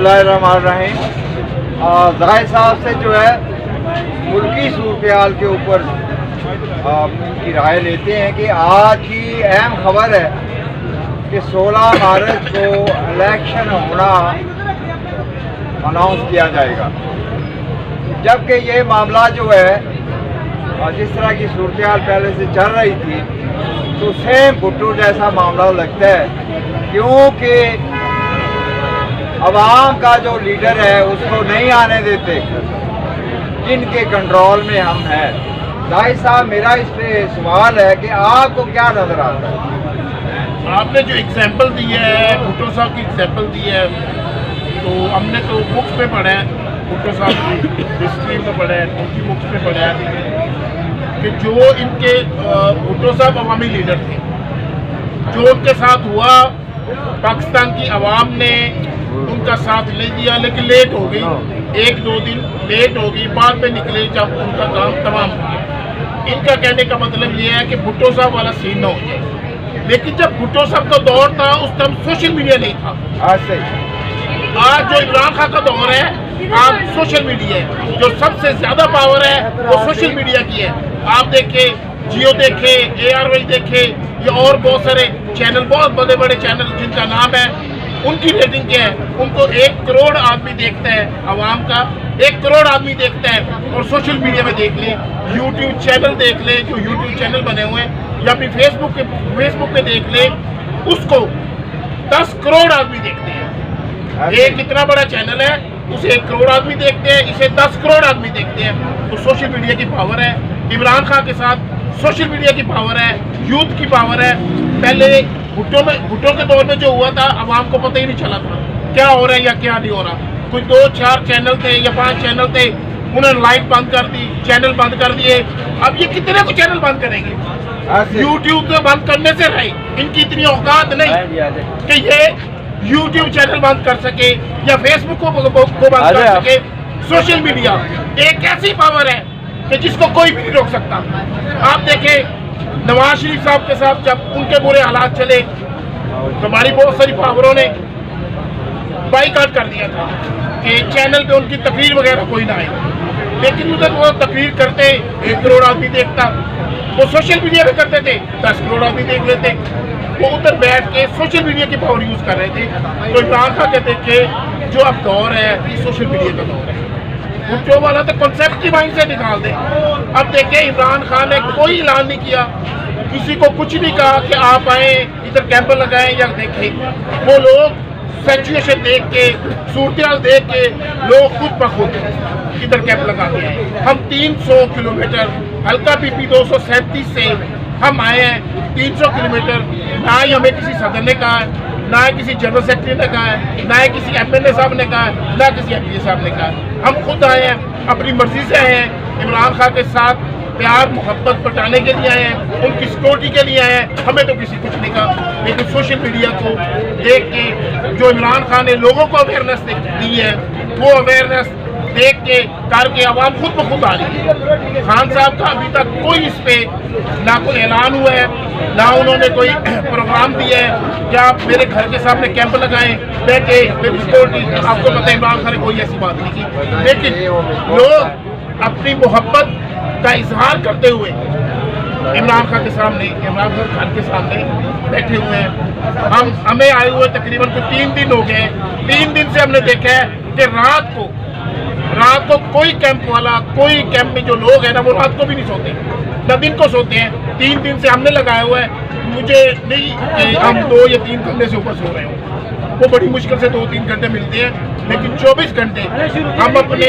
बिस्मिल्लाहिर्रहमानिर्रहीम। ज़ाहिद साहब से जो है मुल्की सूरत-ए-हाल के ऊपर की राय लेते हैं कि आज की अहम खबर है कि 16 मार्च को इलेक्शन होना अनाउंस किया जाएगा, जबकि ये मामला जो है जिस तरह की सूरत-ए-हाल पहले से चल रही थी तो सेम भुट्टो जैसा मामला लगता है, क्योंकि अवाम का जो लीडर है उसको नहीं आने देते जिनके कंट्रोल में हम हैं। जाहिद साहब, मेरा इस पे सवाल है कि आपको क्या नजर आता है? आपने जो एग्जाम्पल दी है, भुट्टो साहब की एग्जाम्पल दी है, तो हमने तो बुक्स में पढ़ा है, भुट्टो साहब की हिस्ट्री में पढ़ा है, उनकी बुक्स में पढ़ा है कि जो इनके भुट्टो साहब अवामी लीडर थे, जो उनके साथ हुआ पाकिस्तान की आवाम ने उनका साथ ले दिया, लेकिन लेट हो गई, 1-2 दिन लेट हो गई, बाद में निकले जब उनका काम तमाम हो गया। इनका कहने का मतलब ये है कि भुट्टो साहब वाला सीन न हो जाए, लेकिन जब भुट्टो साहब का दौर था उस टाइम सोशल मीडिया नहीं था। आज जो इमरान खान का दौर है, आज सोशल मीडिया है, जो सबसे ज्यादा पावर है वो सोशल मीडिया की है। आप देखे, जियो देखे, ARY देखे, या और बहुत सारे चैनल, बहुत बड़े बड़े चैनल जिनका नाम है, उनकी रेटिंग क्या है? उनको 1 करोड़ आदमी देखता है, आवाम का 1 करोड़ आदमी देखता है। और सोशल मीडिया में देख लें, यूट्यूब चैनल देख लें, जो यूट्यूब चैनल बने हुए हैं, या फिर फेसबुक पे देख लें, उसको 10 करोड़ आदमी देखते हैं। एक इतना बड़ा चैनल है, उसे 1 करोड़ आदमी देखते हैं, इसे 10 करोड़ आदमी देखते हैं। तो सोशल मीडिया की पावर है। इमरान खान के साथ सोशल मीडिया की पावर है, यूथ की पावर है। पहले भुट्टो के दौर में जो हुआ था, आवाम को पता ही नहीं चला था क्या हो रहा है या क्या नहीं हो रहा। कुछ 2-4 चैनल थे या 5 चैनल थे, उन्होंने लाइट बंद कर दी, चैनल बंद कर दिए। अब ये कितने को चैनल बंद करेंगे? यूट्यूब को बंद करने से रहे, इनकी इतनी औकात नहीं कि ये यूट्यूब चैनल बंद कर सके या फेसबुक को बंद कर सके। सोशल मीडिया एक ऐसी पावर है कि जिसको कोई भी नहीं रोक सकता। आप देखें, नवाज शरीफ साहब के साथ जब उनके बुरे हालात चले, हमारी बहुत सारी पावरों ने बाइकाट कर दिया था कि चैनल पे उनकी तकरीर वगैरह कोई ना आए, लेकिन उधर वो तकरीर करते 1 करोड़ आदमी देखता। वो सोशल मीडिया पे करते थे, 10 करोड़ आदमी देख लेते। वो उधर बैठ के सोशल मीडिया की पावर यूज कर रहे थे। तो इमरान खान कहते कि जो अब दौर है ये सोशल मीडिया का दौर है। भुट्टो वाला तो कॉन्सेप्ट ही माइंड से निकाल दे। अब देखें, इमरान खान ने कोई ऐलान नहीं किया, किसी को कुछ नहीं कहा कि आप आए इधर कैंप लगाएं या देखें। वो लोग सिचुएशन देख के, सूरत-हाल देख के लोग खुद ब खुद इधर कैंप लगा के आए। हम 300 किलोमीटर हल्का PP 237 से हम आए हैं, 300 किलोमीटर। ना ही हमें किसी सदर ने कहा है, ना ही किसी जनरल सेक्रेटरी ने कहा है, ना ही किसी MLA साहब ने कहा है, ना किसी MPA साहब ने कहा है। हम खुद आए हैं, अपनी मर्जी से आए हैं, इमरान खान के साथ प्यार मोहब्बत बटाने के लिए आए हैं, उनकी सिक्योरिटी के लिए आए हैं। हमें तो किसी कुछ नहीं कहा, लेकिन सोशल मीडिया को देख के जो इमरान खान ने लोगों को अवेयरनेस दी है, वो अवेयरनेस देख के करके आवाम खुद ब खुद आ रही है। खान साहब का अभी तक कोई इस पे ना कोई ऐलान हुआ है, ना उन्होंने कोई प्रोग्राम दिया है कि आप मेरे घर के सामने कैंप लगाएं, बैठे मेरी सिक्योरिटी। आपको पता है इमरान खान ने कोई ऐसी बात नहीं की, लेकिन लोग अपनी मोहब्बत का इजहार करते हुए इमरान खान के सामने, इमरान खान के सामने बैठे हुए हैं। हमें आए हुए तकरीबन 3 दिन हो गए। 3 दिन से हमने देखा है कि रात को कोई कैंप वाला, कोई कैंप में जो लोग हैं ना, वो रात को भी नहीं सोते, न दिन को सोते हैं। 3 दिन से हमने लगाया हुआ है। मुझे नहीं कि हम 2 या 3 घंटे से ऊपर सो रहे हो, वो बड़ी मुश्किल से 2-3 घंटे मिलते हैं, लेकिन 24 घंटे हम अपने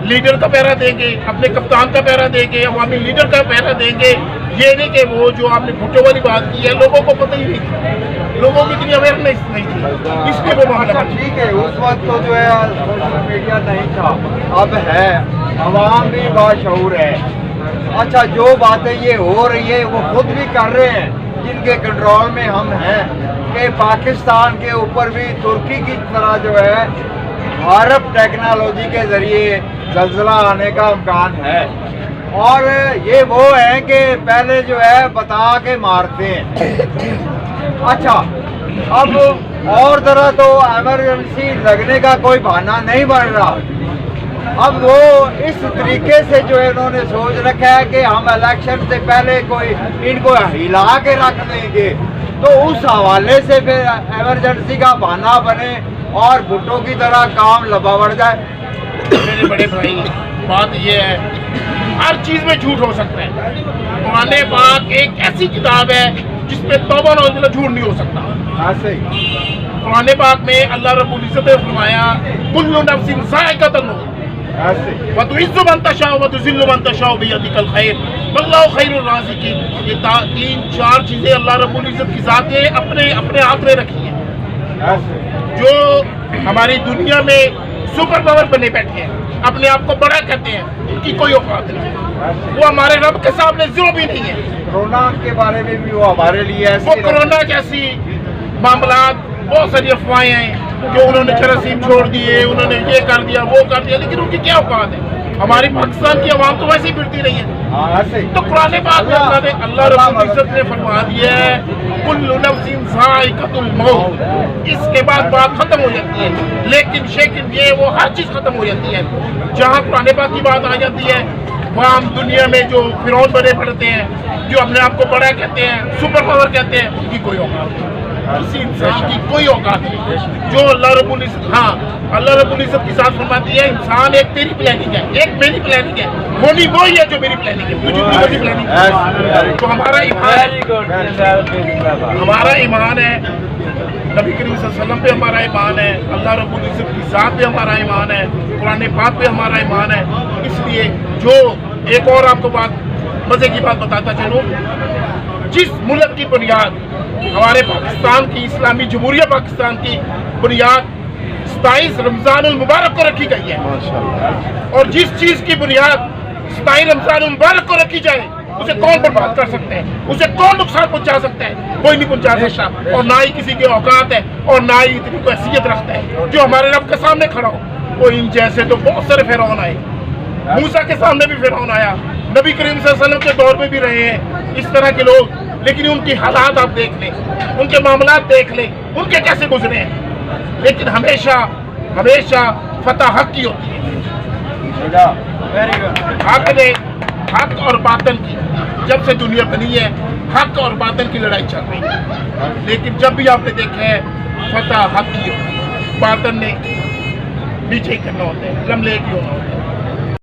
लीडर का पहरा देंगे, अपने कप्तान का पहरा देंगे, अवामी लीडर का पहरा देंगे। ये नहीं कि वो जो आपने भुट्टो वाली बात की है, लोगों को पता ही नहीं थी, लोगों की इतनी अवेयरनेस नहीं थी, इसलिए वो मामला। ठीक है, उस वक्त तो जो है सोशल मीडिया नहीं था, अब है, अवाम भी बाशऊर है। अच्छा, जो बातें ये हो रही है वो खुद भी कर रहे हैं जिनके कंट्रोल में हम हैं, कि पाकिस्तान के ऊपर भी तुर्की की तरह जो है भारत टेक्नोलॉजी के जरिए ज़लज़ला आने का इम्कान है। और ये वो है कि पहले जो है बता के मारते हैं। अच्छा, اب اور طرح تو ایمرجنسی لگنے کا کوئی بہانہ نہیں بن رہا. اب وہ اس طریقے سے جو ہے انہوں نے سوچ رکھا ہے کہ ہم الیکشن سے پہلے کوئی ان کو ہلا کے رکھ دیں گے، تو اس حوالے سے پھر ایمرجنسی کا بہانہ بنے اور بھٹو کی طرح کام لبا بڑھ جائے. میرے بڑے بھائی بات یہ ہے، ہر چیز میں جھوٹ ہو سکتا ہے. قرآن پاک ایک ایسی کتاب ہے جس پہ توبہ نعوذ باللہ جھوٹ نہیں ہو سکتا. ایسے ہی قرآن پاک میں اللہ رب العزت نے فرمایا کل نفس ذائقۃ الموت ایسے وتعز من تشاء وتذل من تشاء بیدک الخیر واللہ خیر الرازقین. یہ تین چار چیزیں اللہ رب العزت کی ذات نے اپنے ہاتھ میں رکھی ہیں. ایسے جو ہماری دنیا میں سپر پاور بنے بیٹھے ہیں، اپنے آپ کو بڑا کہتے ہیں، ان کی کوئی اوقات نہیں. وہ ہمارے رب کے سامنے زیرو بھی نہیں ہے. کورونا کے بارے میں بھی وہ ہمارے لیے وہ ایسے کورونا جیسی معاملات بہت ساری افواہیں ہیں کہ انہوں نے جراثیم چھوڑ دیے، انہوں نے یہ کر دیا وہ کر دیا، لیکن ان کی کیا اوقات ہے؟ ہماری پاکستان کی عوام تو ویسے ہی پھرتی رہی ہے. ایسے ہی تو قرآن پاک میں اللہ رب العزت نے فرما دیا ہے کل نفس ذائقۃ الموت. اس کے بعد بات ختم ہو جاتی ہے. لیکن یہ وہ ہر چیز ختم ہو جاتی ہے. جہاں قرآن پاک کی بات آ جاتی ہے وہاں ہم دنیا میں جو فرعون بنے پڑتے ہیں، جو اپنے آپ کو بڑا کہتے ہیں، سپر پاور کہتے ہیں، ان کی کوئی اوقات نہیں. کسی انسان کی کوئی اوقات نہیں. جو اللہ رب العزت کی ذات فرماتی ہے انسان ایک تیری پلاننگ ہے، ایک میری پلاننگ ہے، ہونی وہی ہے جو میری پلاننگ ہے، تجھے بھی وہی پلاننگ ہے. تو ہمارا ایمان ہے نبی کریم صلی اللہ علیہ وسلم پہ ہمارا ایمان ہے، اللہ رب العزت کی ذات پہ ہمارا ایمان ہے، قرآن پاک پہ ہمارا ایمان ہے. اس لیے جو ایک اور آپ کو بات مزے کی بات بتاتا چلوں، جس ملک کی بنیاد ہمارے پاکستان کی اسلامی جمہوریہ پاکستان کی بنیاد 27 رمضان المبارک کو رکھی گئی ہے، اور جس چیز کی بنیاد 27 رمضان المبارک کو رکھی جائے اسے کون برباد کر سکتے ہیں؟ اسے کون نقصان پہنچا سکتا ہے؟ کوئی نہیں پہنچا سکتا. اور نہ ہی کسی کے اوقات ہے اور نہ ہی اتنی کوئی حیثیت رکھتا ہے جو ہمارے رب کے سامنے کھڑا ہو. وہ ان جیسے تو بہت سارے فرعون آئے، موسیٰ کے سامنے بھی فرعون آیا، نبی کریم صلی اللہ علیہ وسلم کے دور میں بھی رہے ہیں اس طرح کے لوگ. لیکن ان کی حالات آپ دیکھ لیں، ان کے معاملات دیکھ لیں، ان کے کیسے گزرے ہیں. لیکن ہمیشہ فتح حق کی ہوتی ہے. حق اور باطل کی جب سے دنیا بنی ہے حق اور باطل کی لڑائی چل رہی ہے. لیکن جب بھی آپ نے دیکھا ہے فتح حق کی ہوتی ہے، باطل نے نیچے ہی کرنا ہوتا ہے، لملے کی ہونا ہوتا ہے.